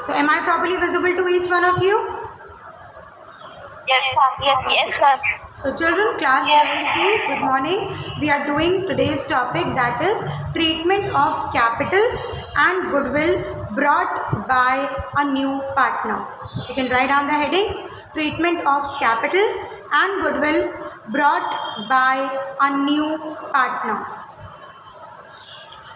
So am I properly visible to each one of you? Yes, ma'am. Yes, ma'am. So children, class 12C, good morning. We are doing today's topic, that is treatment of capital and goodwill brought by a new partner. You can write down the heading, treatment of capital and goodwill brought by a new partner.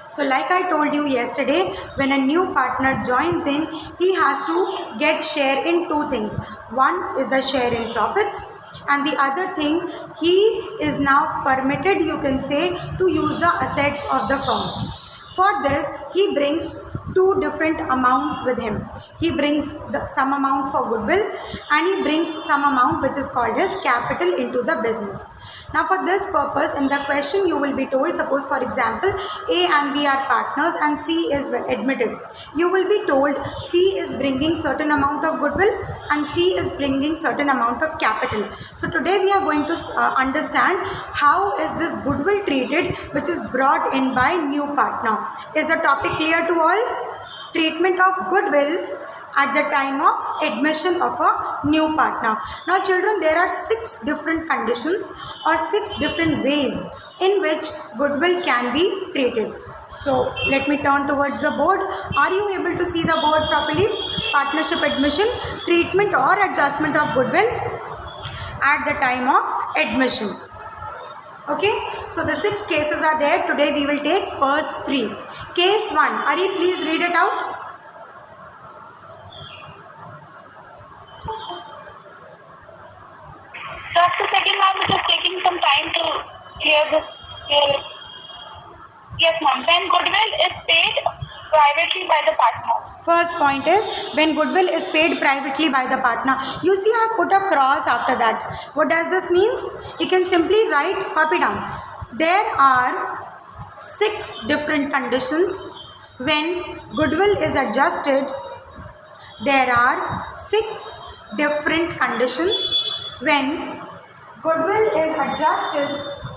So like I told you yesterday, when a new partner joins in, he has to get share in two things. One is the share in profits, and the other thing, he is now permitted, you can say, to use the assets of the firm. For this, he brings two different amounts with him. He brings some amount for goodwill and he brings some amount which is called as capital into the business. Now for this purpose, in the question you will be told, suppose for example A and B are partners and C is admitted. You will be told C is bringing certain amount of goodwill and C is bringing certain amount of capital. So today we are going to understand how is this goodwill treated which is brought in by new partner. Is the topic clear to all? Treatment of goodwill at the time of admission of a new partner. Now children, there are 6 different conditions or 6 different ways in which goodwill can be treated. So let me turn towards the board. Are you able to see the board properly? Partnership admission, treatment or adjustment of goodwill at the time of admission. Okay, so the 6 cases are there. Today we will take first 3. Case 1, Ari, please read it out. Dr. Second, ma'am, it is taking some time to clear this. Yes, ma'am. When goodwill is paid privately by the partner. First point is when goodwill is paid privately by the partner. You see, I have put a cross after that. What does this mean? You can simply write, copy down. There are 6 different conditions when goodwill is adjusted. There are 6 different conditions when goodwill is adjusted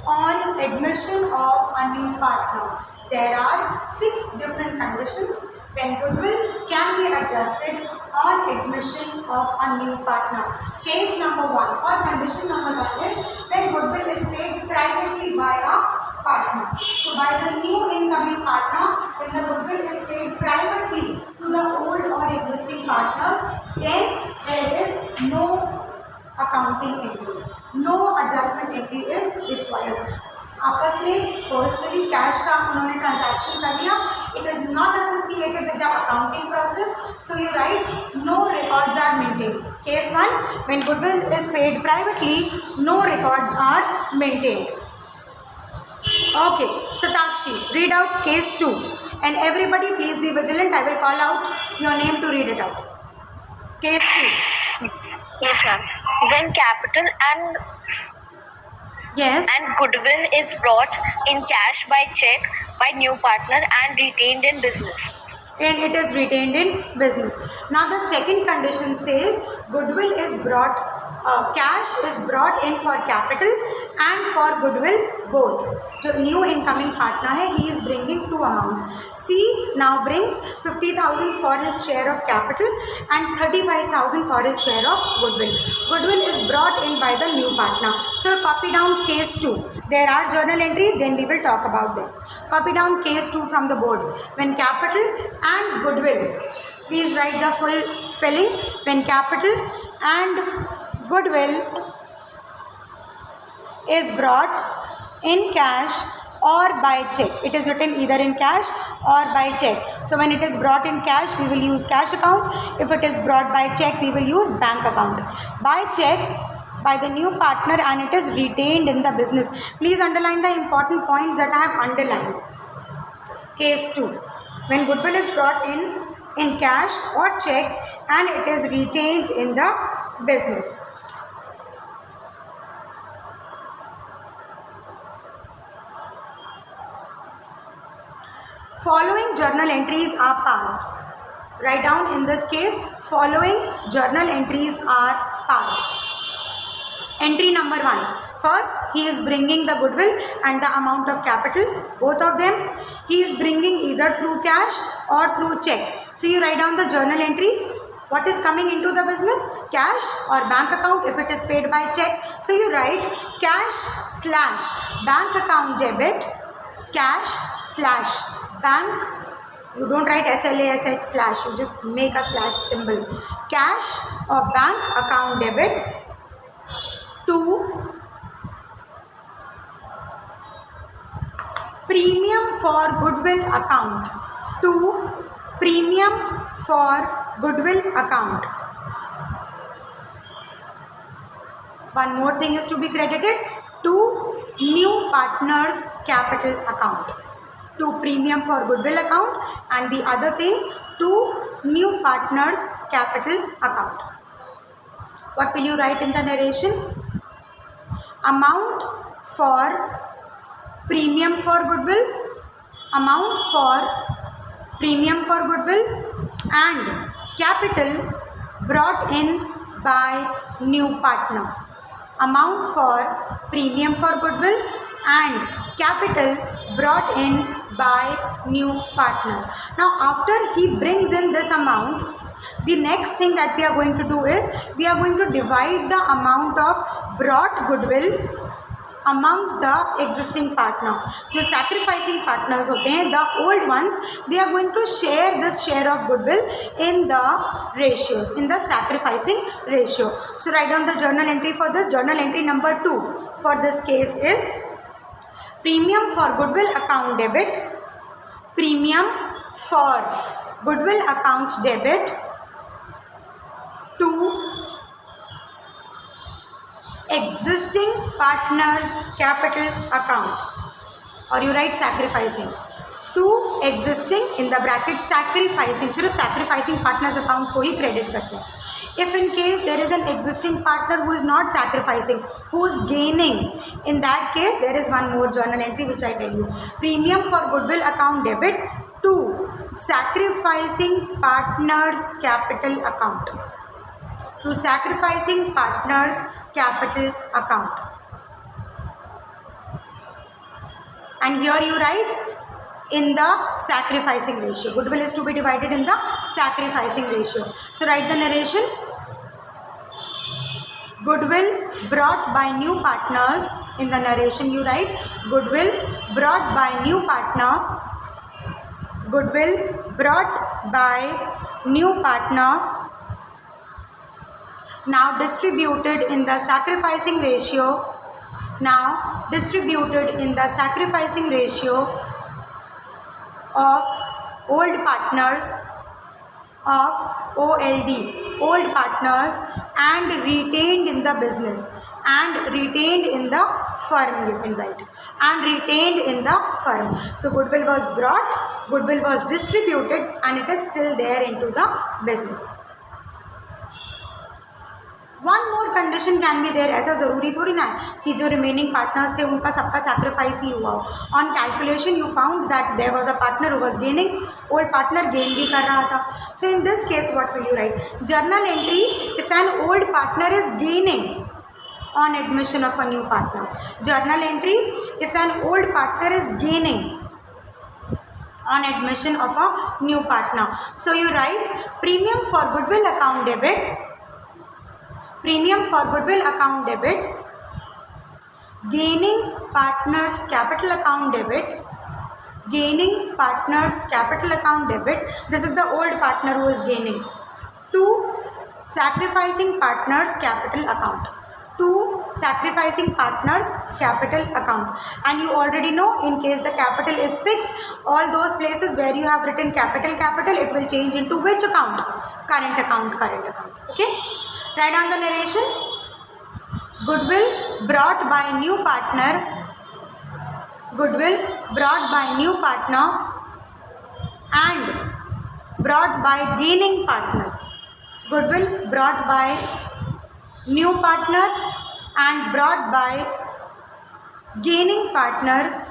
on admission of a new partner. There are 6 different conditions when goodwill can be adjusted on admission of a new partner. Case number 1 or condition number 1 is when goodwill is paid privately by a partner. So by the new incoming partner, when the goodwill is paid privately to the old or existing partners, then there is no accounting entry, no adjustment entry is required. आपस में personally cash का उन्होंने transaction कर लिया, it is not associated with the accounting process, so you write no records are maintained. Case 1, when goodwill is paid privately, no records are maintained. Okay, Satakshi, read out case 2 and everybody please be vigilant. I will call out your name to read it out. Case 2. Yes, ma'am. When capital and goodwill is brought in cash by check by new partner and retained in business. And it is retained in business. Now the second condition says goodwill is brought, cash is brought in for capital and for goodwill both. जो new incoming partner है, he is bringing 2 amounts. C now brings 50,000 for his share of capital and 35,000 for his share of goodwill. Goodwill is brought in by the new partner. So copy down case 2. There are journal entries, then we will talk about them. Copy down case 2 from the board. When capital and goodwill, please write the full spelling. When capital and goodwill is brought in cash or by check. It is written either in cash or by check. So when it is brought in cash, we will use cash account. If it is brought by check, we will use bank account. By check, by the new partner, and it is retained in the business. Please underline the important points that I have underlined. Case 2. When goodwill is brought in cash or check and it is retained in the business. Following journal entries are passed. Write down in this case, following journal entries are passed. Entry number 1. First, he is bringing the goodwill and the amount of capital, both of them. he is bringing either through cash or through check. So you write down the journal entry. What is coming into the business? Cash or bank account if it is paid by check. So you write cash/bank account debit, cash/bank. You don't write SLASH/, you just make a slash symbol. Cash or bank account debit to premium for goodwill account. To premium for goodwill account. One more thing is to be credited to new partners capital account. To premium for goodwill account, and the other thing to new partners capital account. What will you write in the narration? Amount for premium for goodwill, amount for premium for goodwill, and capital brought in by new partner. Amount for premium for goodwill and capital brought in by new partner. Now after he brings in this amount, the next thing that we are going to do is we are going to divide the amount of brought goodwill amongst the existing partner. जो sacrificing partners होते हैं, the old ones, they are going to share this share of goodwill in the ratios, in the sacrificing ratio. So write down the journal entry for this. Journal entry number 2 for this case is premium for goodwill account debit, premium for goodwill account debit to existing partners capital account, or you write sacrificing to existing in the bracket sacrificing. सिर्फ sacrificing partners account को ही credit करते हैं. If in case there is an existing partner who is not sacrificing, who is gaining, in that case there is one more journal entry which I tell you. Premium for goodwill account debit to sacrificing partners capital account. To sacrificing partners capital account. And here you write in the sacrificing ratio. Goodwill is to be divided in the sacrificing ratio. So write the narration. Goodwill brought by new partners. In the narration you write goodwill brought by new partner. Goodwill brought by new partner. Now distributed in the sacrificing ratio. Now distributed in the sacrificing ratio of old partners, of OLD, old partners, and retained in the business, and retained in the firm, you can write, and retained in the firm. So goodwill was brought, goodwill was distributed, and it is still there into the business. One more condition can be there. ऐसा ज़रूरी थोड़ी ना है कि जो remaining partners थे उनका सबका sacrifice ही हुआ हो. On calculation you found that there was a partner who was gaining, old partner gain भी कर रहा था. So in this case what will you write? Journal entry if an old partner is gaining on admission of a new partner. Journal entry if an old partner is gaining on admission of a new partner. So you write premium for goodwill account debit. Premium for goodwill account debit, gaining partners capital account debit, gaining partners capital account debit. This is the old partner who is gaining. To sacrificing partners capital account. To sacrificing partners capital account. And you already know, in case the capital is fixed, all those places where you have written capital, it will change into which account? Current account. Okay. Write down the narration. Goodwill brought by new partner. Goodwill brought by new partner and brought by gaining partner. Goodwill brought by new partner and brought by gaining partner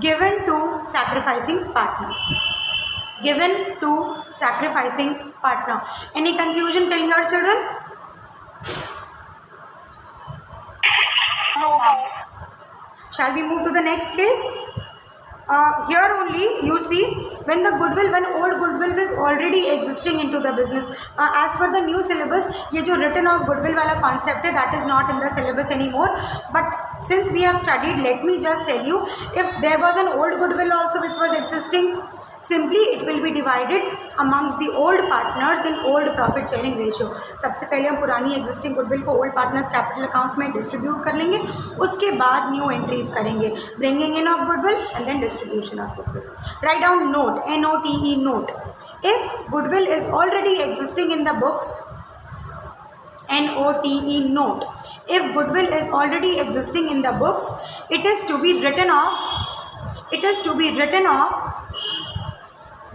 given to sacrificing partner. Given to sacrificing partner. Any confusion till here, children? Shall we move to the next case? Here only you see when old goodwill is already existing into the business. As per the new syllabus, ये जो written off goodwill वाला concept है, that is not in the syllabus anymore. But since we have studied, let me just tell you, if there was an old goodwill also which was existing, simply it will be divided amongst the old partners in old profit sharing ratio. सबसे पहले हम पुरानी existing goodwill को old partners capital account में distribute कर लेंगे, उसके बाद new entries करेंगे, bringing in of goodwill and then distribution of goodwill. Write down note, NOTE, note. If goodwill is already existing in the books, NOTE, note. If goodwill is already existing in the books, it is to be written off. It is to be written off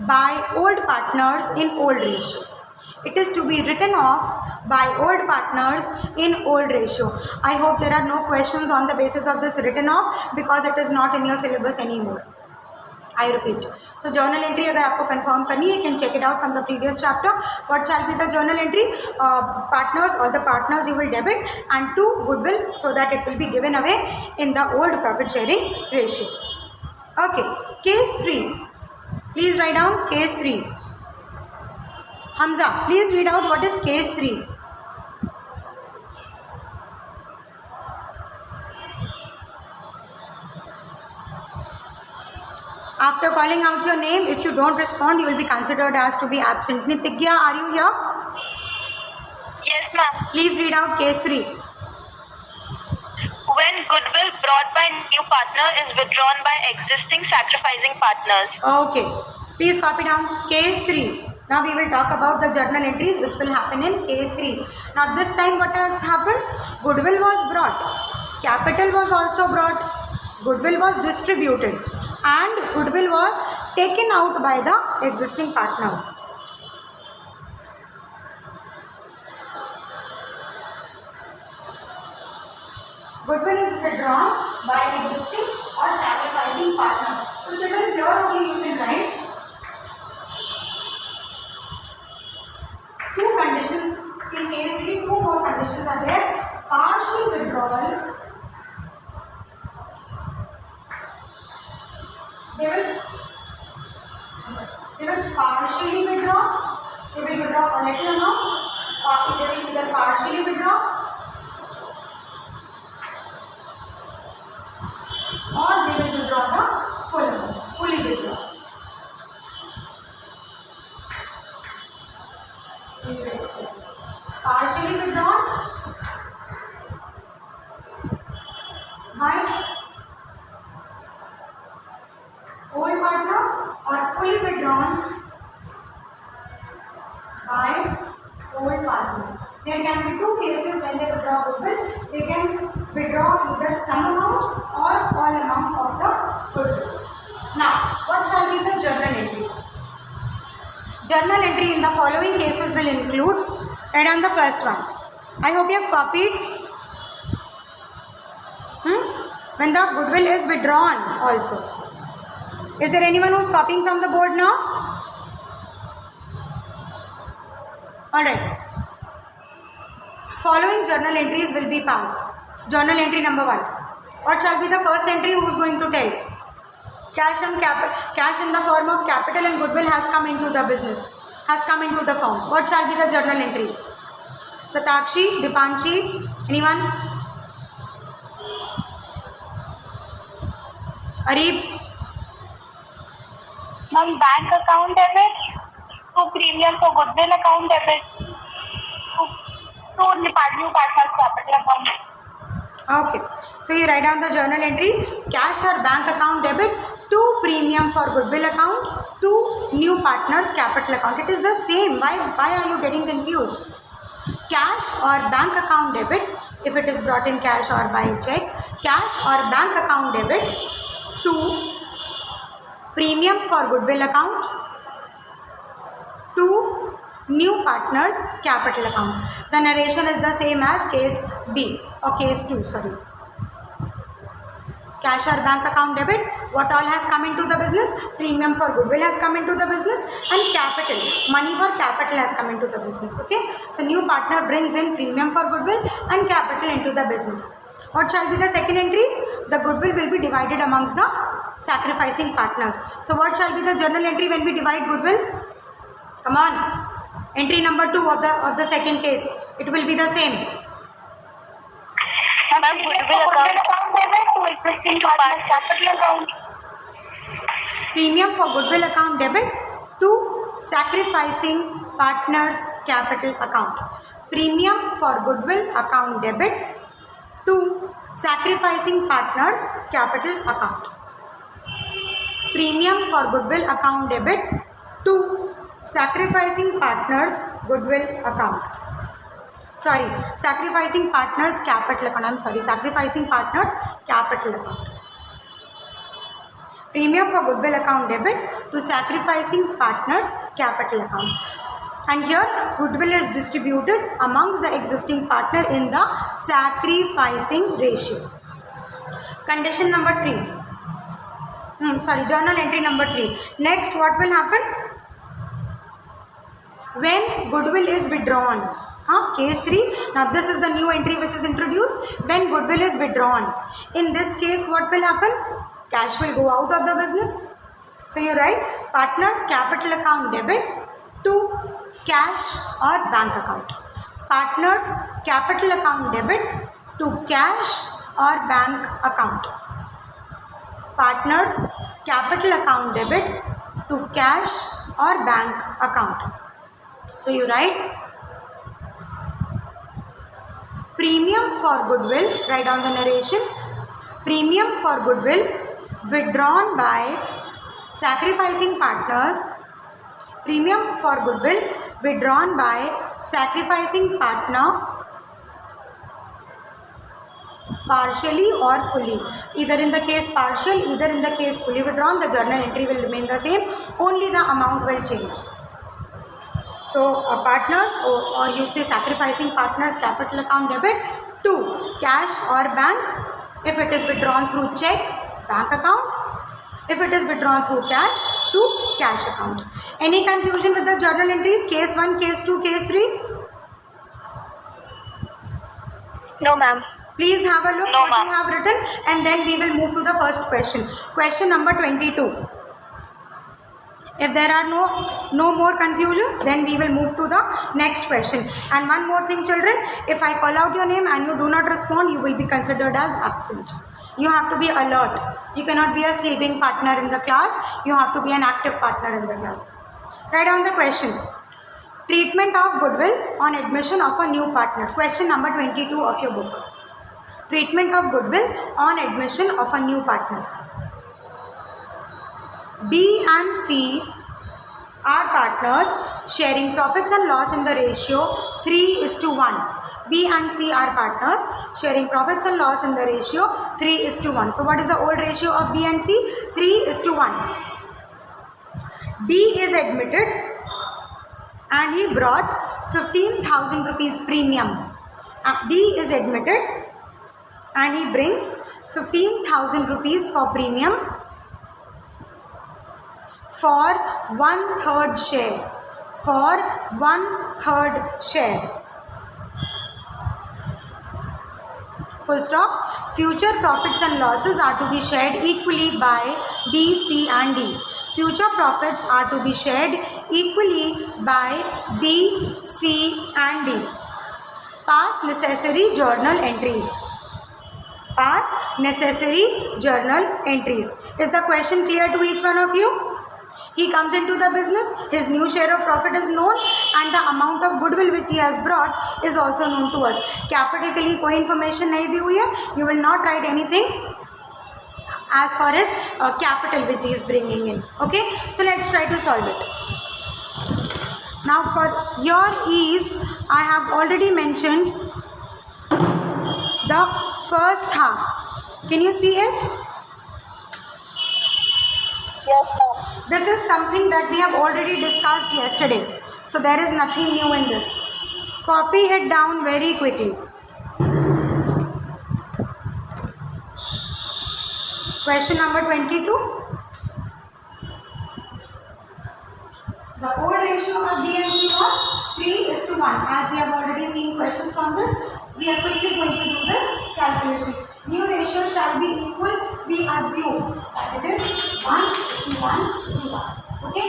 by old partners in old ratio. It is to be written off by old partners in old ratio. I hope there are no questions on the basis of this written off because it is not in your syllabus anymore. I repeat. So journal entry अगर आपको confirm करनी है, you can check it out from the previous chapter. What shall be the journal entry? Partners, all the partners you will debit and to goodwill so that it will be given away in the old profit sharing ratio. Okay, case 3. Please write down case 3. Hamza, please read out what is case 3. After calling out your name, if you don't respond, you will be considered as to be absent. Nitigya, are you here? Yes, ma'am. Please read out case 3. When goodwill brought by new partner is withdrawn by existing sacrificing partners. Okay. Please copy down case 3. Now we will talk about the journal entries which will happen in case 3. Now this time what has happened? Goodwill was brought. Capital was also brought. Goodwill was distributed. And goodwill was taken out by the existing partners. Goodwill is withdrawn by existing or sacrificing partner. So children, here only you can write two conditions. In case 3, 2 more conditions are there. Partial withdrawal. They will partially withdraw. They will withdraw a little amount. They will either partially withdraw or they will withdraw the full amount, fully withdraw. Partially withdrawn by old partners or fully withdrawn by old partners. There can be 2 cases when they withdraw goodwill. They can withdraw either some amount or all amount of the goodwill. Now, what shall be the journal entry? Journal entry in the following cases will include, write on the first one. I hope you have copied. When the goodwill is withdrawn also. Is there anyone who is copying from the board now? Alright. Following journal entries will be passed. Journal entry number 1. What shall be the first entry? Who is going to tell? Cash in the form of capital and goodwill has come into the business, has come into the firm. What shall be the journal entry? Satakshi, Dipanshi, anyone? Areeb? Ma'am, bank account debit to premium for goodwill account debit to new partner's capital account. Okay. So you write down the journal entry, cash or bank account debit to premium for goodwill account to new partner's capital account. It is the same. Why are you getting confused? Cash or bank account debit, if it is brought in cash or by check, cash or bank account debit to premium for goodwill account to new partner's capital account. The narration is the same as case B or case 2, sorry. Cash or bank account debit, what all has come into the business? Premium for goodwill has come into the business and capital, money for capital has come into the business. Okay, so new partner brings in premium for goodwill and capital into the business. What shall be the second entry? the goodwill will be divided amongst the sacrificing partners. So what shall be the journal entry when we divide goodwill? Come on, entry number 2 of the second case, it will be the same. Ma'am, goodwill account debit to existing partners capital account. Premium for goodwill account debit to sacrificing partners capital account. Premium for goodwill account debit to sacrificing partners capital account. Premium for goodwill account debit to sacrificing partners goodwill account. Sorry, sacrificing partners capital account. I'm sorry, sacrificing partners capital account. Premium for goodwill account debit to sacrificing partners capital account. And here goodwill is distributed amongst the existing partner in the sacrificing ratio. Condition number 3. Journal entry number 3. Next, what will happen? When goodwill is withdrawn. Case 3. Now this is the new entry which is introduced. When goodwill is withdrawn. In this case, what will happen? Cash will go out of the business. So you write partners capital account debit to cash or bank account. Partners capital account debit to cash or bank account. Partners capital account debit to cash or bank account. So you write premium for goodwill, write down the narration. Premium for goodwill withdrawn by sacrificing partners. Premium for goodwill withdrawn by sacrificing partner partially or fully. Either in the case partial, either in the case fully withdrawn, the journal entry will remain the same, only the amount will change. So partners or you say sacrificing partners capital account debit to cash or bank. If it is withdrawn through check, bank account. If it is withdrawn through cash, to cash account. Any confusion with the journal entries? Case 1, case 2, case 3? No, ma'am. Please have a look No, what ma'am. you have written and then we will move to the first question. Question number 22. If there are no more confusions, then we will move to the next question. And one more thing, children, if I call out your name and you do not respond, you will be considered as absent. You have to be alert. You cannot be a sleeping partner in the class. You have to be an active partner in the class. Write down the question. Treatment of goodwill on admission of a new partner. Question number 22 of your book. Treatment of goodwill on admission of a new partner. B and C are partners sharing profits and loss in the ratio 3:1. B and C are partners sharing profits and loss in the ratio 3:1. So what is the old ratio of B and C? 3:1. D is admitted and he brought 15,000 rupees premium. D is admitted and he brings 15,000 rupees for premium for 1/3 share. For 1/3 share. Full stop. Future profits and losses are to be shared equally by B, C and D. Future profits are to be shared equally by B, C and D. Past necessary journal entries. Past necessary journal entries. Is the question clear to each one of you? He comes into the business, his new share of profit is known and the amount of goodwill which he has brought is also known to us. Capital के लिए कोई information नहीं दी हुई है. You will not write anything as far as capital which he is bringing in. Okay, so let's try to solve it. Now for your ease, I have already mentioned the first half. Can you see it? Yes, ma'am. This is something that we have already discussed yesterday. So there is nothing new in this. Copy it down very quickly. Question number 22. The old ratio of D and C was 3:1. As we have already seen questions from this, we are quickly going to do this calculation. New ratio shall be equal assume that it is 1:1:1. Okay.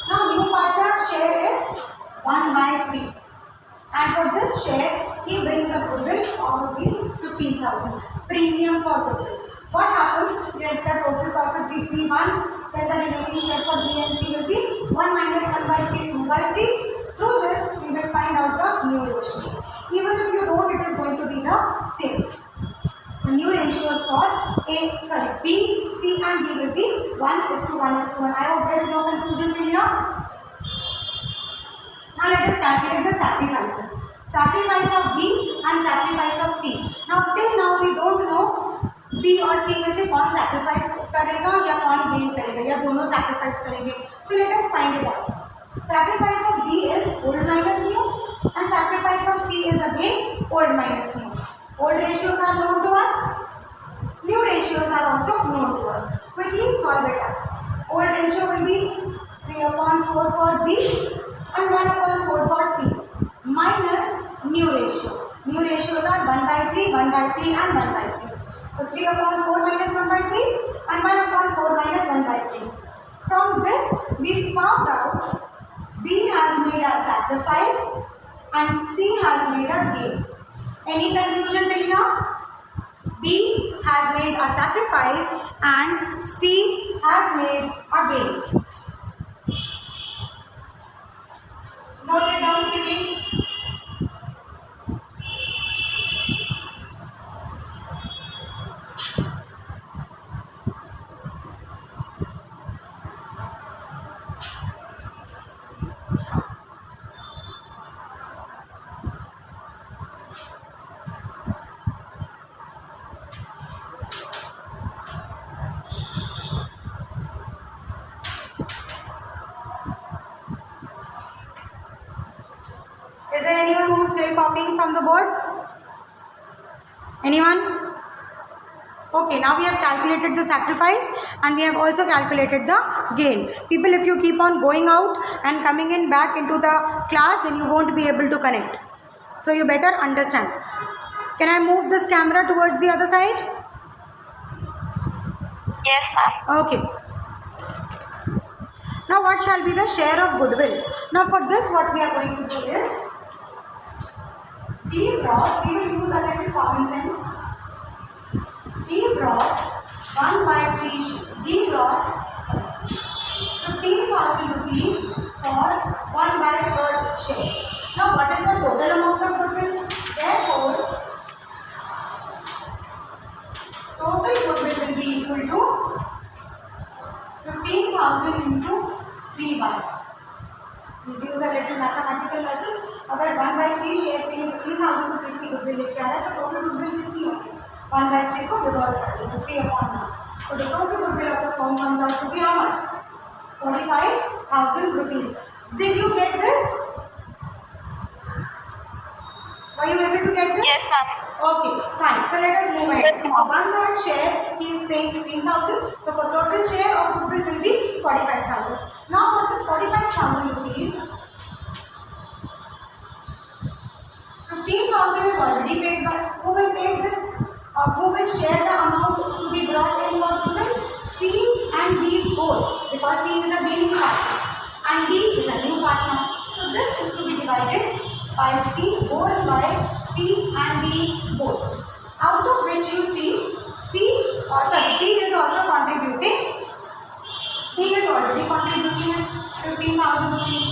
Now new partner share is 1/3. And for this share, he brings a goodwill of rupees 15,000. Premium for goodwill. What happens? Let the total profit be 3/1. Then the remaining share for B and C will be 1 minus 1/3, 2/3. Through this, we will find out the new ratios. Even if you wrote, it is going to be the same. The new ratios for B, C and D will be 1:1:1. I hope there is no confusion till here. Now let us calculate the sacrifices. Sacrifice of B and sacrifice of C. Now till now we don't know B और C में से कौन sacrifice करेगा या कौन gain करेगा या दोनों sacrifice करेंगे. So let us find it out. Sacrifice of B is old minus new and sacrifice of C is again old minus new. Old ratios are known to us. New ratios are also known to us. Quickly solve it up. Old ratio will be 3/4 for B and 1/4 for C minus new ratio. New ratios are 1/3, 1/3 and 1/3. So 3/4 minus 1/3 and 1/4 minus 1/3. From this we found out B has made a sacrifice and C has made a gain. Any confusion till here? B has made a sacrifice and C has made a gain. Note it down quickly. Is there anyone who is still copying from the board? Anyone? Okay, now we have calculated the sacrifice and we have also calculated the gain. People, if you keep on going out and coming in back into the class, then you won't be able to connect. So you better understand. Can I move this camera towards the other side? Yes, ma'am. Okay. Now what shall be the share of goodwill? Now for this what we are going to do is, D brought, we will use a little common sense. D brought 1/3, D brought 15,000 rupees for 1/3 share. Now what is the total amount of goodwill? Therefore, total goodwill will be equal to 15,000 into 3/. Please use a little mathematical logic. अगर 1/3 share के लिए 15,000 rupees की goodwill लेके आ रहा है तो total goodwill कितनी होगी? 1/3 को रिवर्स कर देंगे 3/9. So the total goodwill of the firm comes out to be how much? 45,000 rupees. Did you get this? Were you able to get this? Yes, ma'am. Okay, fine. So let us move ahead. 1/3 share, he is paying 15,000. So for total share of goodwill will be 45,000. Now for this 45,000 rupees, 15,000 is already paid by. Who will pay this? Who will share the amount to be brought in for goodwill? C and D both, because C is a gaining partner and D is a new partner. So this is to be divided by C, borne by C and D both. Out of which you see D is also contributing. He is already contributing 15,000 rupees.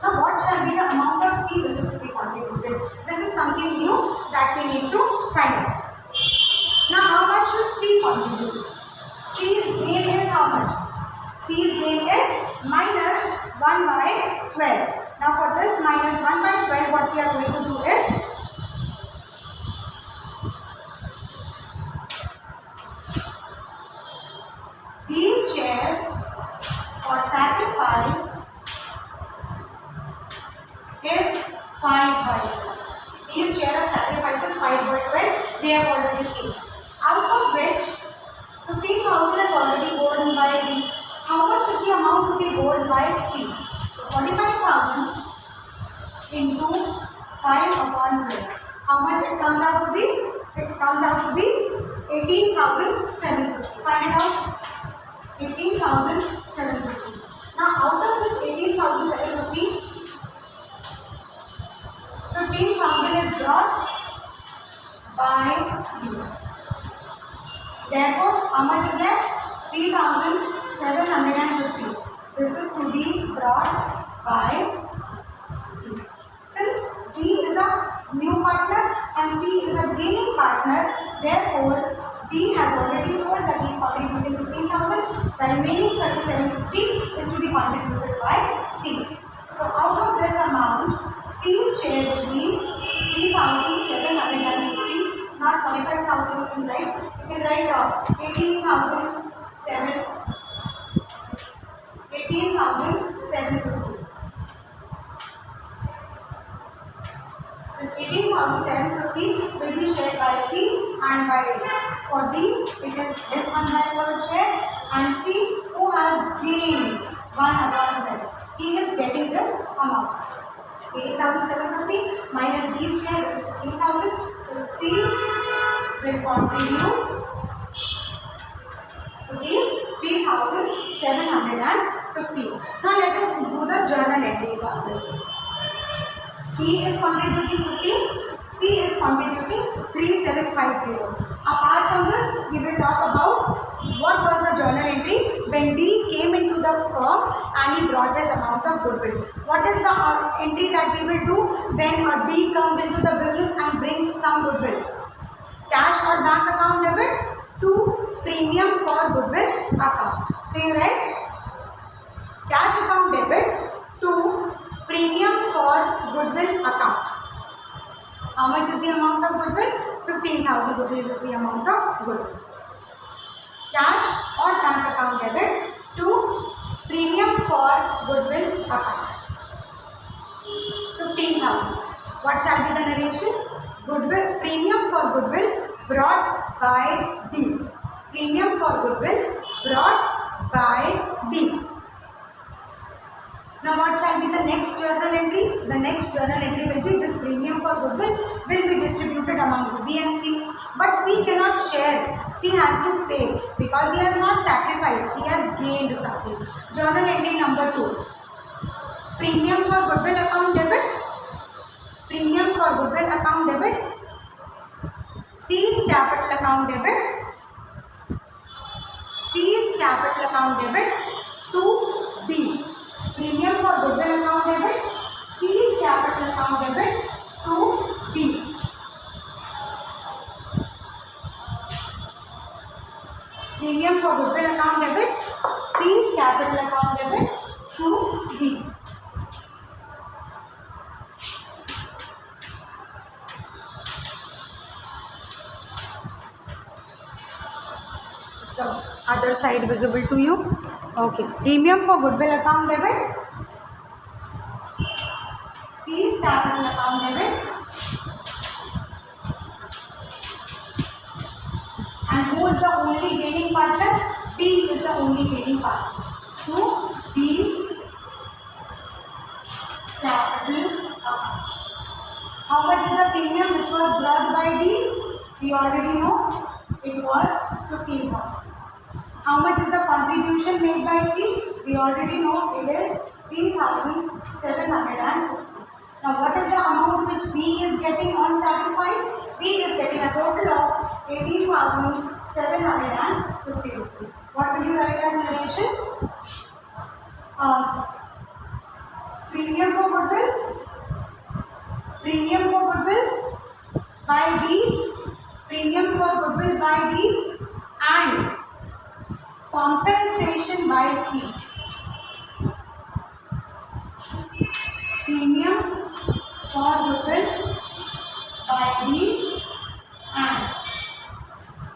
Now what shall be the amount of C which is to be contributed? This is something new that we need to find out. Now how much should C contribute? C's gain is how much? C's gain is minus 1/12. Now for this minus 1/12, what we are going to do is, D's share for sacrifice is 5/12. D's share of sacrifice is 5/12. They have already seen. Out of which 15,000 is already borne by D. How much is the amount to be borne by C? So 45,000 into 5/12. How much it comes out to be? It comes out to be 18,750. Find it out. 18,750. Now out of this 18,750, 15,000 is brought by D. Therefore, how much is left? 3,750. This is to be brought by C. Since D is a new partner and C is a gaining partner, therefore D has already told that he is contributing 15,000. The remaining 3,750 is to be contributed by C. So out of this amount, C's share will be 3,750, not 45,000 you can write. You can write 18,750. This 18,750 will be shared by C and by D. For D, it is this 1/4 share, and C, who has gained 1/4, he is getting this amount. 18,750 minus D's share, which is 15,000. So C will contribute rupees 3,750. Now let us do the journal entries on this. He is contributing 15, C is contributing 3,750. Apart from this, we will talk about what was the journal entry when D came into the firm and he brought this amount of goodwill. What is the entry that we will do when D comes into the business and brings some goodwill? Cash or bank account debit to premium for goodwill account. So you write cash account debit to premium for goodwill account. How much is the amount of goodwill? 15,000 rupees is the amount of goodwill. Cash or bank account debit to premium for goodwill account. 15,000. What shall be the narration? Goodwill, premium for goodwill brought by D. Premium for goodwill brought by D. Now what shall be the next journal entry? The next journal entry will be this premium for goodwill will be distributed amongst B and C. But C cannot share. C has to pay because he has not sacrificed. He has gained something. Journal entry number 2. Premium for goodwill account debit. Premium for goodwill account debit. C's capital account debit. C's capital account debit to D. Premium for goodwill account debit, C's capital account debit to D. Premium for goodwill account debit, C's capital account debit to D. Is the other side visible to you? Okay. Premium for goodwill account debit, C's capital account debit, and who is the only gaining partner? D is the only gaining partner. To D's capital account. How much is the premium which was brought by D? We already know it was 15,000. How much is the contribution made by C? We already know it is 3,750. Now what is the amount which B is getting on sacrifice? B is getting a total of 18,750 rupees. What will you write as narration? Premium for goodwill. Premium for goodwill by D. Premium for goodwill by D and compensation by C. Premium for goodwill by D and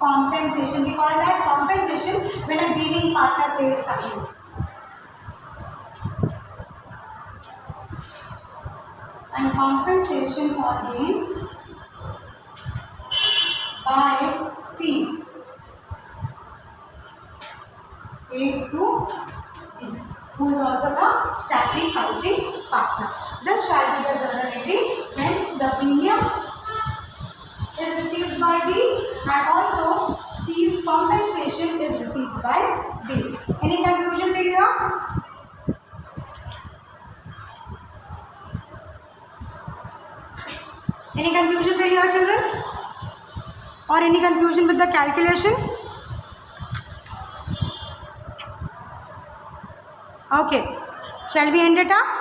compensation. We call that compensation when a gaining partner pays something. And compensation for gain by C. Paid to D, who is also the sacrificing partner. This shall be the journal entry when the premium is received by D and also C's compensation is by B. Any confusion till here? Any confusion till here, children? Or any confusion with the calculation? Okay. Shall we end it up?